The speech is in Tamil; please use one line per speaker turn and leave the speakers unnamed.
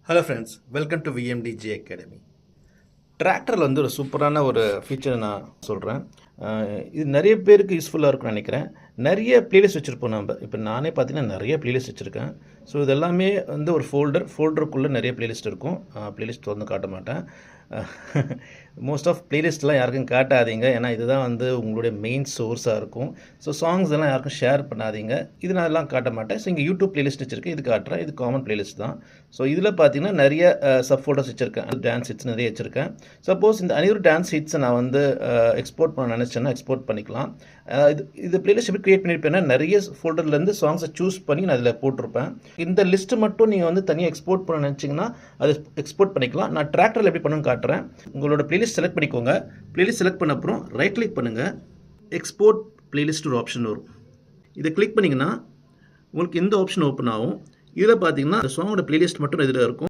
Hello friends, welcome to VMTG academy. டிராக்டரில் வந்து ஒரு சூப்பரான ஒரு ஃபீச்சரை நான் சொல்கிறேன். இது நிறைய பேருக்கு யூஸ்ஃபுல்லாக இருக்கும்னு நினைக்கிறேன். நிறைய ப்ளேலிஸ்ட் வச்சுருப்போம் நம்ம. இப்போ நானே பார்த்தீங்கன்னா நிறைய ப்ளேலிஸ்ட் வச்சுருக்கேன். ஸோ இது எல்லாமே வந்து ஒரு ஃபோல்டருக்குள்ளே நிறைய ப்ளேலிஸ்ட் இருக்கும். ப்ளேலிஸ்ட் வந்து காட்ட மாட்டேன். மோஸ்ட் ஆஃப் ப்ளேலிஸ்ட்லாம் யாருக்கும் காட்டாதீங்க, ஏன்னா இதுதான் வந்து உங்களுடைய மெயின் சோர்ஸாக இருக்கும். ஸோ சாங்ஸ் எல்லாம் யாருக்கும் ஷேர் பண்ணாதீங்க. இது நான் எல்லாம் காட்ட மாட்டேன். ஸோ இங்கே யூடியூப் ப்ளேலிஸ்ட் வச்சுருக்கேன், இது காட்டுறேன். இது காமன் ப்ளேலிஸ்ட் தான். ஸோ இதில் பார்த்தீங்கன்னா நிறைய சப் ஃபோல்டர்ஸ் வச்சுருக்கேன். டான்ஸ் ஹிட்ஸ் நிறைய வச்சுருக்கேன். சப்போஸ் இந்த அனைவரு டான்ஸ் ஹிட்ஸை நான் வந்து எக்ஸ்போர்ட் பண்ண நினச்சேன்னா எக்ஸ்போர்ட் பண்ணிக்கலாம். இது ப்ளேலிஸ்ட் எப்படி க்ரியேட் பண்ணியிருப்பேன்னா, நிறைய ஃபோல்டர்லேருந்து சாங்ஸை சூஸ் பண்ணி நான் அதில் போட்டிருப்பேன். இந்த லிஸ்ட்டு மட்டும் நீங்கள் வந்து தனியாக எக்ஸ்போர்ட் பண்ண நினச்சிங்கன்னா அது எக்ஸ்போர்ட் பண்ணிக்கலாம். நான் டிராக்டரில் எப்படி பண்ணணும்னு காட்டுறேன். உங்களோட ப்ளேலிஸ்ட் செலக்ட் பண்ணிக்கோங்க. ப்ளேலிஸ்ட் செலக்ட் பண்ண அப்புறம் ரைட் கிளிக் பண்ணுங்கள். எக்ஸ்போர்ட் ப்ளேலிஸ்ட் ஒரு ஆப்ஷன் வரும். இதை கிளிக் பண்ணிங்கன்னா உங்களுக்கு இந்த ஆப்ஷன் ஓப்பன் ஆகும். இதில் பார்த்தீங்கன்னா அந்த சாங்கோட ப்ளேலிஸ்ட் மட்டும் இதில் இருக்கும்.